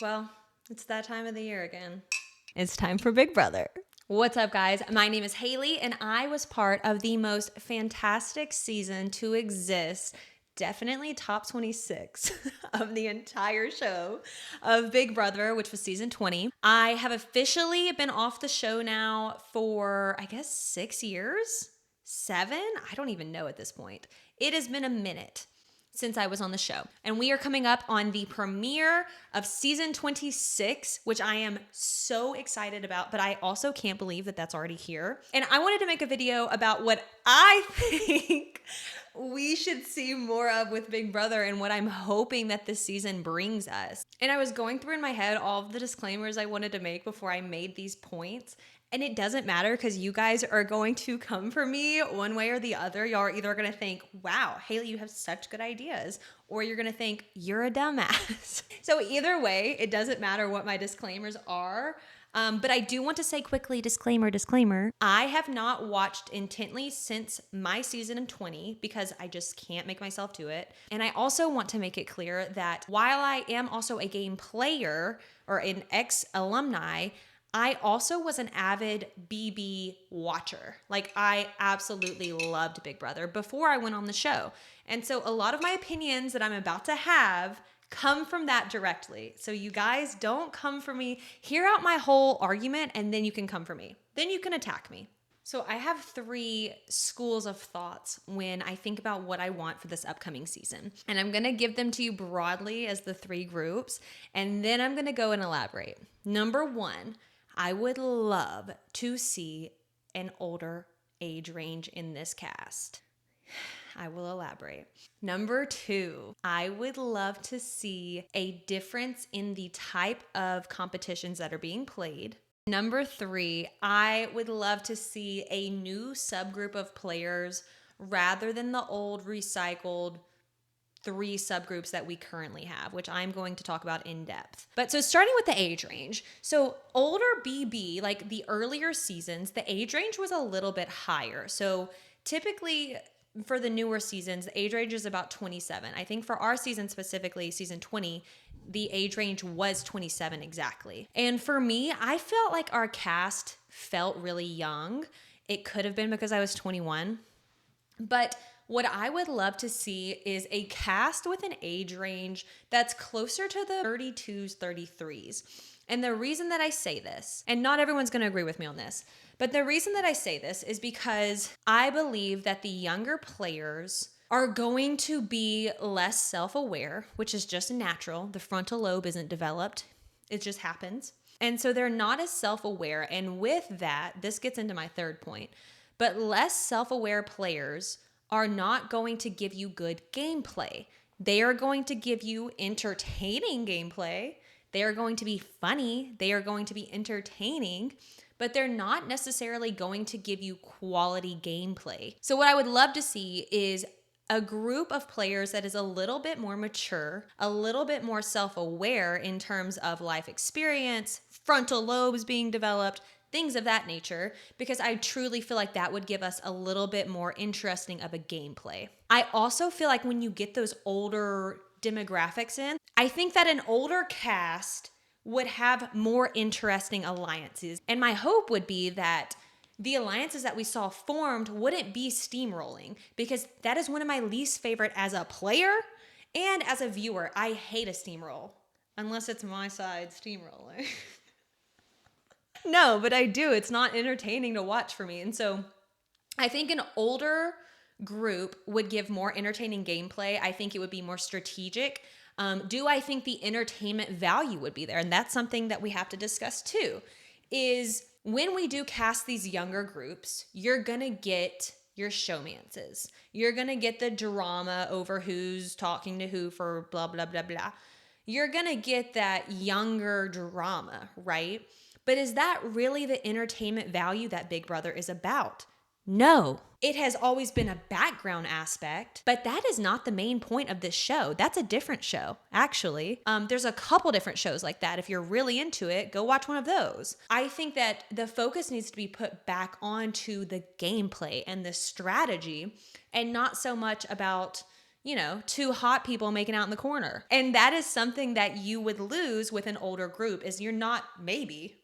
Well, it's that time of the year again. It's time for Big Brother. What's up, guys? My name is Haley, and I was part of the most fantastic season to exist. Definitely top 26 of the entire show of Big Brother, which was season 20. I have officially been off the show now for, I guess, 6 years? 7? I don't even know at this point. It has been a minute since I was on the show. And we are coming up on the premiere of season 26, which I am so excited about, but I also can't believe that that's already here. And I wanted to make a video about what I think we should see more of with Big Brother and what I'm hoping that this season brings us. And I was going through in my head all of the disclaimers I wanted to make before I made these points. And it doesn't matter because you guys are going to come for me one way or the other. Y'all are either going to think, wow, Haley, you have such good ideas, or you're going to think, you're a dumbass. So either way, it doesn't matter what my disclaimers are. But I do want to say quickly, disclaimer. I have not watched intently since my season of 20 because I just can't make myself do it. And I also want to make it clear that while I am also a game player or an ex-alumni, I also was an avid BB watcher. Like, I absolutely loved Big Brother before I went on the show. And so a lot of my opinions that I'm about to have come from that directly. So you guys don't come for me. Hear out my whole argument and then you can come for me. Then you can attack me. So I have 3 schools of thoughts when I think about what I want for this upcoming season. And I'm going to give them to you broadly as the 3 groups. And then I'm going to go and elaborate. Number 1, I would love to see an older age range in this cast. I will elaborate. Number 2, I would love to see a difference in the type of competitions that are being played. Number 3, I would love to see a new subgroup of players rather than the old recycled 3 subgroups that we currently have, which I'm going to talk about in depth. But so starting with the age range. So older BB, like the earlier seasons, the age range was a little bit higher. So typically for the newer seasons, the age range is about 27. I think for our season specifically, season 20, the age range was 27 exactly. And for me, I felt like our cast felt really young. It could have been because I was 21, but what I would love to see is a cast with an age range that's closer to the 32s, 33s. And the reason that I say this, and not everyone's going to agree with me on this, but the reason that I say this is because I believe that the younger players are going to be less self-aware, which is just natural. The frontal lobe isn't developed. It just happens. And so they're not as self-aware. And with that, this gets into my third point, but less self-aware players are not going to give you good gameplay. They are going to give you entertaining gameplay. They are going to be funny. They are going to be entertaining, but they're not necessarily going to give you quality gameplay. So what I would love to see is a group of players that is a little bit more mature, a little bit more self-aware in terms of life experience, frontal lobes being developed, things of that nature, because I truly feel like that would give us a little bit more interesting of a gameplay. I also feel like when you get those older demographics in, I think that an older cast would have more interesting alliances. And my hope would be that the alliances that we saw formed wouldn't be steamrolling, because that is one of my least favorite as a player and as a viewer. I hate a steamroll, unless it's my side steamrolling. No, but I do. It's not entertaining to watch for me. And so I think an older group would give more entertaining gameplay. I think it would be more strategic. Do I think the entertainment value would be there? And that's something that we have to discuss too, is when we do cast these younger groups, you're going to get your showmances. You're going to get the drama over who's talking to who for blah, blah, blah, blah. You're going to get that younger drama, right? But is that really the entertainment value that Big Brother is about? No. It has always been a background aspect, but that is not the main point of this show. That's a different show, actually. There's a couple different shows like that. If you're really into it, go watch one of those. I think that the focus needs to be put back onto the gameplay and the strategy, and not so much about, two hot people making out in the corner. And that is something that you would lose with an older group is you're not, maybe,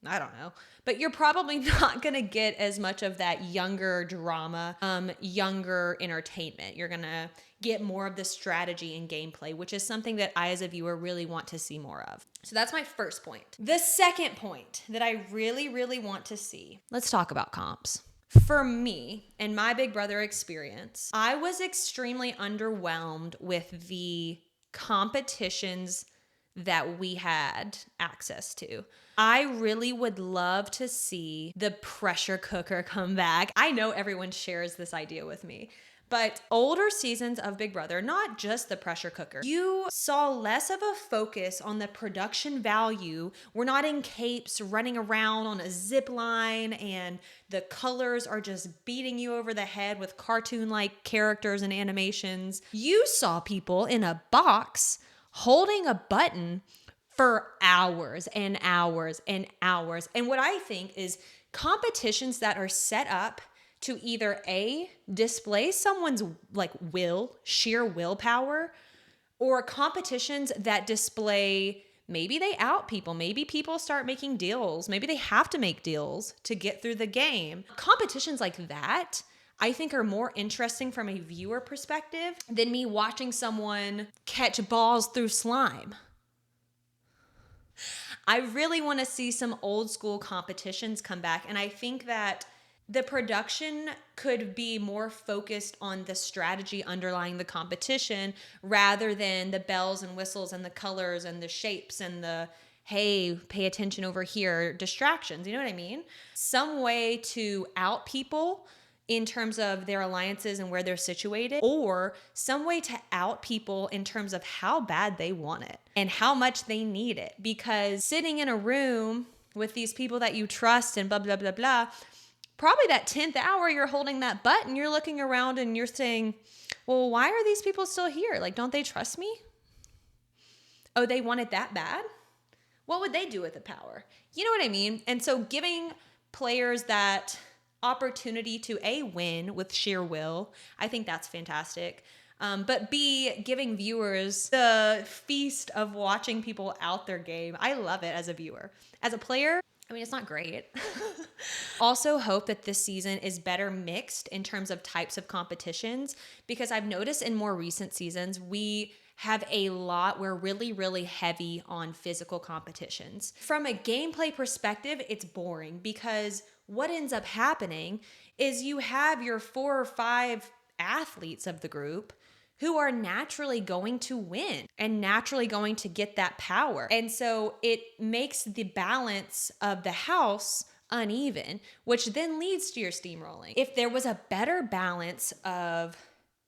I don't know, but you're probably not going to get as much of that younger drama, younger entertainment. You're going to get more of the strategy and gameplay, which is something that I, as a viewer, really want to see more of. So that's my first point. The second point that I really, really want to see, let's talk about comps. For me and my Big Brother experience, I was extremely underwhelmed with the competitions that we had access to. I really would love to see the pressure cooker come back. I know everyone shares this idea with me. But older seasons of Big Brother, not just the pressure cooker, you saw less of a focus on the production value. We're not in capes running around on a zip line and the colors are just beating you over the head with cartoon-like characters and animations. You saw people in a box holding a button for hours and hours and hours. And what I think is competitions that are set up to either A, display someone's sheer willpower, or competitions that display maybe they out people, maybe people start making deals, maybe they have to make deals to get through the game. Competitions like that, I think, are more interesting from a viewer perspective than me watching someone catch balls through slime. I really want to see some old school competitions come back, and I think that the production could be more focused on the strategy underlying the competition rather than the bells and whistles and the colors and the shapes and the, hey, pay attention over here, distractions. You know what I mean? Some way to out people in terms of their alliances and where they're situated, or some way to out people in terms of how bad they want it and how much they need it. Because sitting in a room with these people that you trust and blah, blah, blah, blah, probably that 10th hour you're holding that button, you're looking around and you're saying, well, why are these people still here? Like, don't they trust me? Oh, they want it that bad? What would they do with the power? You know what I mean? And so giving players that opportunity to A, win with sheer will, I think that's fantastic. But B, giving viewers the feast of watching people out their game. I love it as a viewer. As a player, I mean, it's not great. Also hope that this season is better mixed in terms of types of competitions, because I've noticed in more recent seasons, we're really, really heavy on physical competitions. From a gameplay perspective, it's boring because what ends up happening is you have your 4 or 5 athletes of the group who are naturally going to win and naturally going to get that power. And so it makes the balance of the house uneven, which then leads to your steamrolling. If there was a better balance of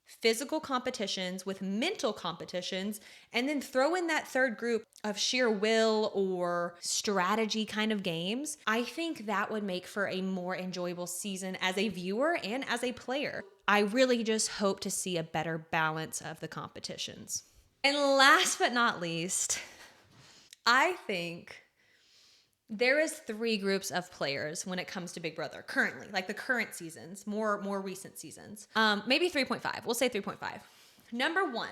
physical competitions with mental competitions, and then throw in that third group of sheer will or strategy kind of games, I think that would make for a more enjoyable season as a viewer and as a player. I really just hope to see a better balance of the competitions. And last but not least, I think there is 3 groups of players when it comes to Big Brother currently, like the current seasons, more recent seasons. Maybe 3.5. We'll say 3.5. Number 1,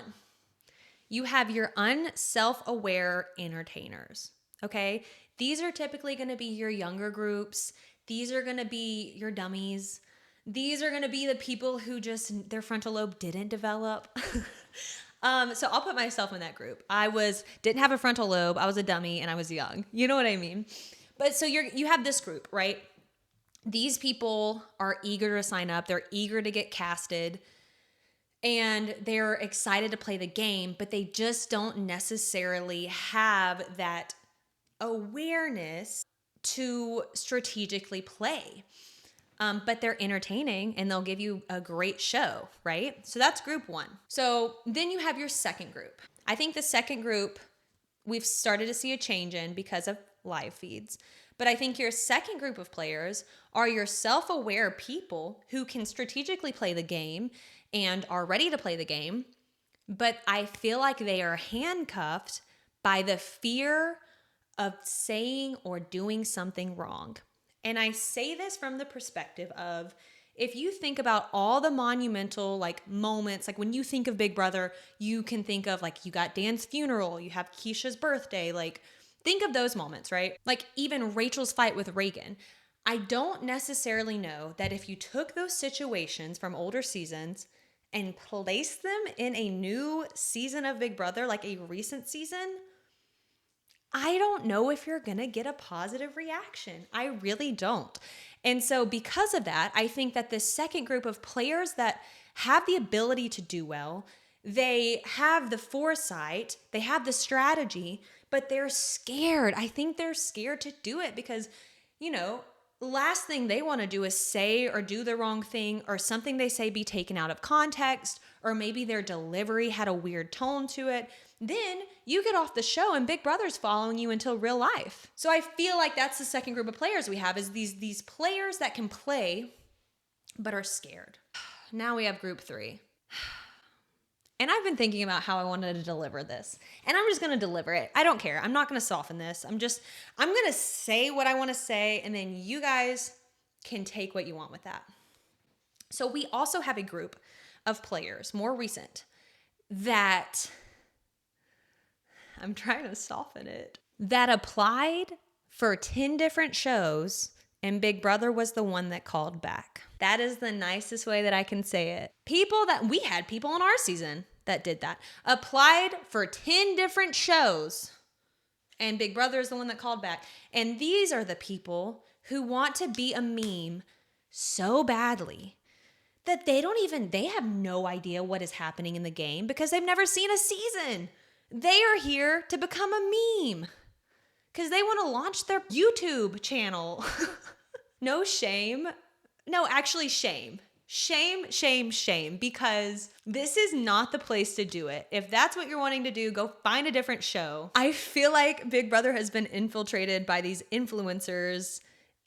you have your unself-aware entertainers, okay? These are typically going to be your younger groups. These are going to be your dummies. These are going to be the people who just, their frontal lobe didn't develop. So I'll put myself in that group. Didn't have a frontal lobe. I was a dummy and I was young. You know what I mean? But so you have this group, right? These people are eager to sign up. They're eager to get casted and they're excited to play the game, but they just don't necessarily have that awareness to strategically play. But they're entertaining and they'll give you a great show, right? So that's group 1. So then you have your second group. I think the second group we've started to see a change in because of live feeds. But I think your second group of players are your self-aware people who can strategically play the game and are ready to play the game. But I feel like they are handcuffed by the fear of saying or doing something wrong. And I say this from the perspective of, if you think about all the monumental like moments, like when you think of Big Brother, you can think of like you got Dan's funeral, you have Keisha's birthday, like think of those moments, right? Like even Rachel's fight with Reagan. I don't necessarily know that if you took those situations from older seasons and placed them in a new season of Big Brother, like a recent season, I don't know if you're going to get a positive reaction. I really don't. And so because of that, I think that this second group of players that have the ability to do well, they have the foresight, they have the strategy, but they're scared. I think they're scared to do it because, you know, last thing they want to do is say or do the wrong thing, or something they say be taken out of context, or maybe their delivery had a weird tone to it. Then you get off the show and Big Brother's following you until real life. So I feel like that's the second group of players we have, is these players that can play but are scared. Now we have group 3. And I've been thinking about how I wanted to deliver this. And I'm just going to deliver it. I don't care. I'm not going to soften this. I'm going to say what I want to say, and then you guys can take what you want with that. So we also have a group of players, more recent, that I'm trying to soften it, that applied for 10 different shows, and Big Brother was the one that called back. That is the nicest way that I can say it. We had people in our season that did that. Applied for 10 different shows, and Big Brother is the one that called back. And these are the people who want to be a meme so badly that they have no idea what is happening in the game because they've never seen a season. They are here to become a meme because they want to launch their YouTube channel. No shame. No, actually shame. Shame, because this is not the place to do it. If that's what you're wanting to do, go find a different show. I feel like Big Brother has been infiltrated by these influencers.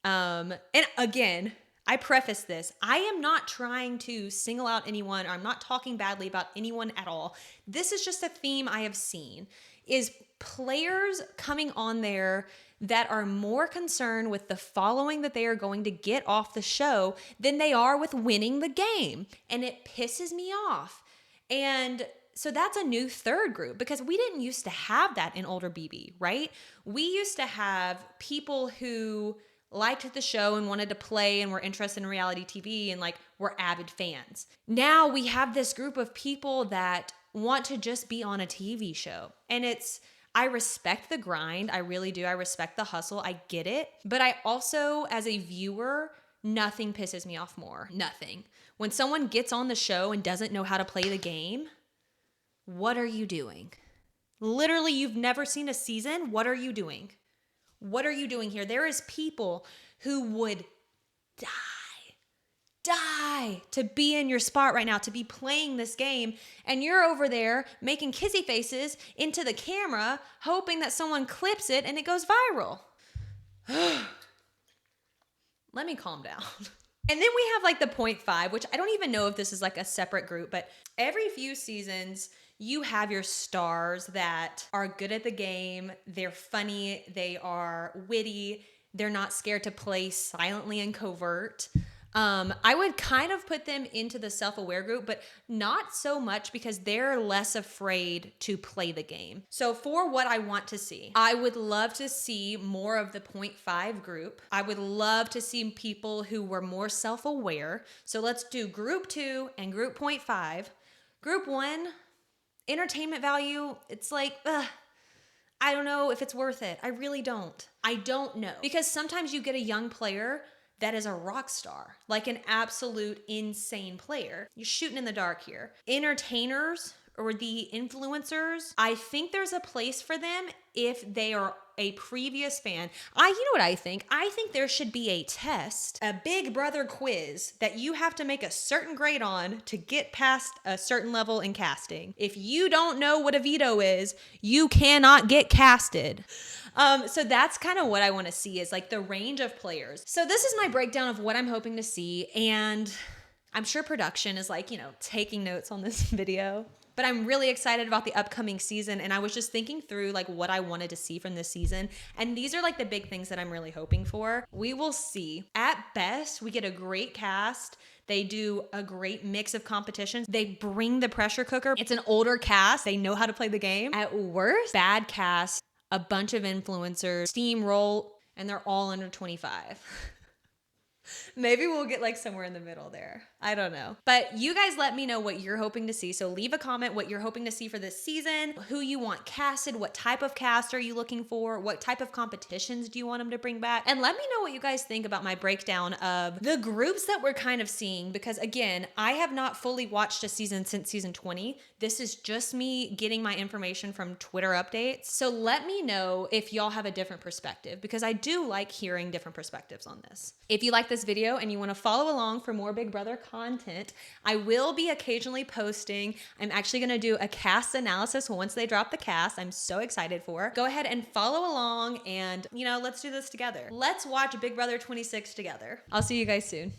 And again, I preface this. I am not trying to single out anyone, or I'm not talking badly about anyone at all. This is just a theme I have seen, is players coming on there that are more concerned with the following that they are going to get off the show than they are with winning the game. And it pisses me off. And so that's a new third group, because we didn't used to have that in older BB, right? We used to have people who liked the show and wanted to play and were interested in reality TV and like were avid fans. Now we have this group of people that want to just be on a TV show. And I respect the grind. I really do. I respect the hustle. I get it. But I also, as a viewer, nothing pisses me off more. Nothing. When someone gets on the show and doesn't know how to play the game, what are you doing? Literally, you've never seen a season. What are you doing? What are you doing here? There is people who would die to be in your spot right now, to be playing this game, and you're over there making kissy faces into the camera, hoping that someone clips it and it goes viral. Let me calm down. And then we have like the 0.5, which I don't even know if this is like a separate group, but every few seasons you have your stars that are good at the game. They're funny. They are witty. They're not scared to play silently and covert. I would kind of put them into the self-aware group, but not so much because they're less afraid to play the game. So for what I want to see, I would love to see more of the 0.5 group. I would love to see people who were more self-aware. So let's do group 2 and group 0.5. Group 1, entertainment value, it's like, I don't know if it's worth it. I really don't. I don't know. Because sometimes you get a young player that is a rock star, like an absolute insane player. You're shooting in the dark here. Entertainers or the influencers, I think there's a place for them if they are a previous fan. You know what I think? I think there should be a test, a Big Brother quiz that you have to make a certain grade on to get past a certain level in casting. If you don't know what a veto is, you cannot get casted. So that's kind of what I want to see, is like the range of players. So this is my breakdown of what I'm hoping to see. And I'm sure production is like, taking notes on this video. But I'm really excited about the upcoming season, and I was just thinking through like what I wanted to see from this season, and these are like the big things that I'm really hoping for. We will see. At best, we get a great cast. They do a great mix of competitions. They bring the pressure cooker. It's an older cast. They know how to play the game. At worst, bad cast, a bunch of influencers, steamroll, and they're all under 25. Maybe we'll get like somewhere in the middle there. I don't know. But you guys let me know what you're hoping to see. So leave a comment what you're hoping to see for this season, who you want casted, what type of cast are you looking for, what type of competitions do you want them to bring back? And let me know what you guys think about my breakdown of the groups that we're kind of seeing, because again, I have not fully watched a season since season 20. This is just me getting my information from Twitter updates. So let me know if y'all have a different perspective, because I do like hearing different perspectives on this. If you like this video and you want to follow along for more Big Brother content, I will be occasionally posting. I'm actually going to do a cast analysis once they drop the cast. I'm so excited for. Go ahead and follow along and, let's do this together. Let's watch Big Brother 26 together. I'll see you guys soon.